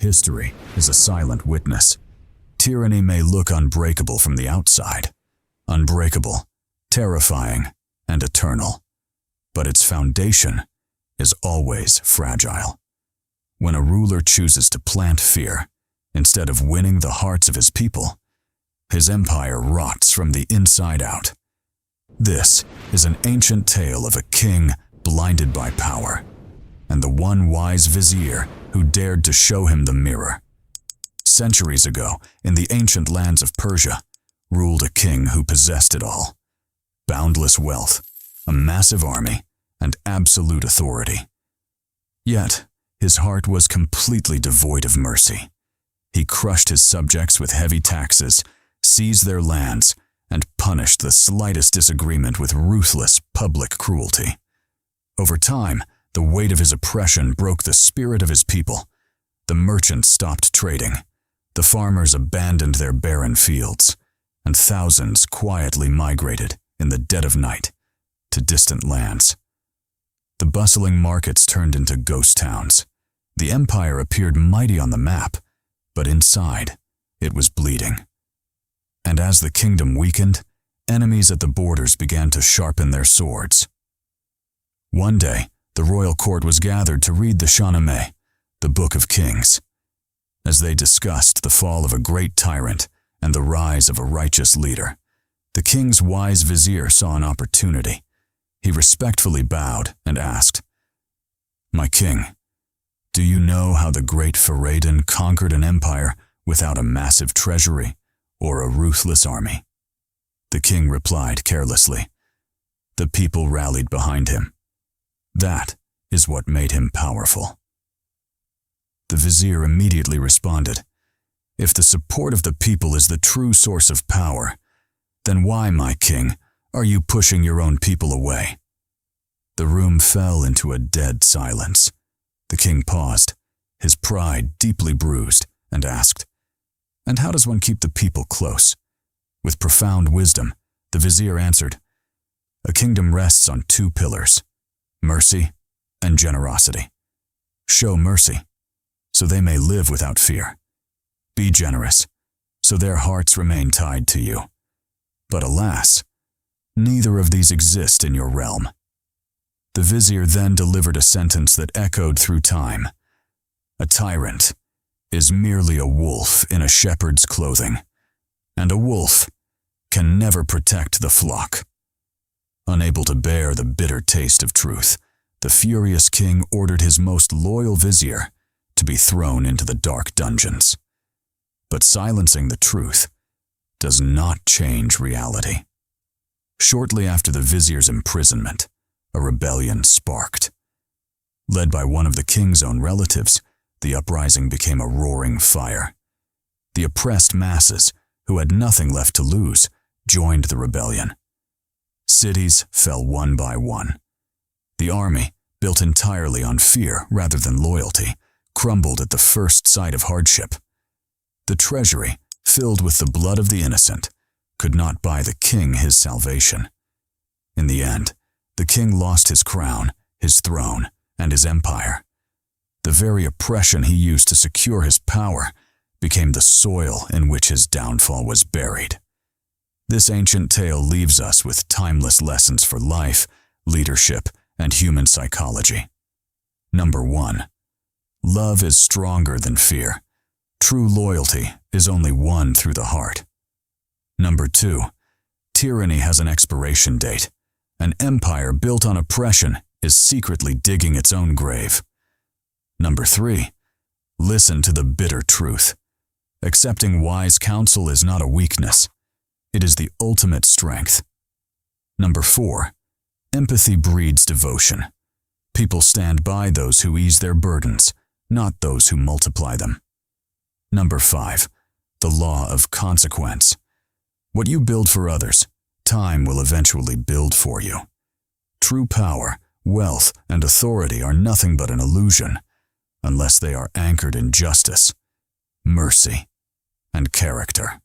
History is a silent witness. Tyranny may look unbreakable from the outside. Unbreakable, terrifying, and eternal. But its foundation is always fragile. When a ruler chooses to plant fear, instead of winning the hearts of his people, his empire rots from the inside out. This is an ancient tale of a king blinded by power, and the one wise vizier who dared to show him the mirror. Centuries ago, in the ancient lands of Persia, ruled a king who possessed it all. Boundless wealth, a massive army, and absolute authority. Yet, his heart was completely devoid of mercy. He crushed his subjects with heavy taxes, seized their lands, and punished the slightest disagreement with ruthless public cruelty. Over time, the weight of his oppression broke the spirit of his people. The merchants stopped trading. The farmers abandoned their barren fields, and thousands quietly migrated in the dead of night to distant lands. The bustling markets turned into ghost towns. The empire appeared mighty on the map, but inside, it was bleeding. And as the kingdom weakened, enemies at the borders began to sharpen their swords. One day, the royal court was gathered to read the Shahnameh, the Book of Kings. As they discussed the fall of a great tyrant and the rise of a righteous leader, the king's wise vizier saw an opportunity. He respectfully bowed and asked, "My king, do you know how the great Faradin conquered an empire without a massive treasury or a ruthless army?" The king replied carelessly, "The people rallied behind him. That is what made him powerful." The vizier immediately responded, "If the support of the people is the true source of power, then why, my king, are you pushing your own people away?" The room fell into a dead silence. The king paused, his pride deeply bruised, and asked, "And how does one keep the people close?" With profound wisdom, the vizier answered, "A kingdom rests on two pillars, mercy and generosity. Show mercy, so they may live without fear. Be generous, so their hearts remain tied to you. But alas, neither of these exist in your realm." The vizier then delivered a sentence that echoed through time. "A tyrant is merely a wolf in a shepherd's clothing, and a wolf can never protect the flock." Unable to bear the bitter taste of truth, the furious king ordered his most loyal vizier to be thrown into the dark dungeons. But silencing the truth does not change reality. Shortly after the vizier's imprisonment, a rebellion sparked. Led by one of the king's own relatives, the uprising became a roaring fire. The oppressed masses, who had nothing left to lose, joined the rebellion. Cities fell one by one. The army, built entirely on fear rather than loyalty, crumbled at the first sight of hardship. The treasury, filled with the blood of the innocent, could not buy the king his salvation. In the end, the king lost his crown, his throne, and his empire. The very oppression he used to secure his power became the soil in which his downfall was buried. This ancient tale leaves us with timeless lessons for life, leadership, and human psychology. Number 1. Love is stronger than fear. True loyalty is only won through the heart. Number 2. Tyranny has an expiration date. An empire built on oppression is secretly digging its own grave. Number 3. Listen to the bitter truth. Accepting wise counsel is not a weakness. It is the ultimate strength. Number 4. Empathy breeds devotion. People stand by those who ease their burdens, not those who multiply them. Number 5. The law of consequence. What you build for others, time will eventually build for you. True power, wealth, and authority are nothing but an illusion, unless they are anchored in justice, mercy, and character.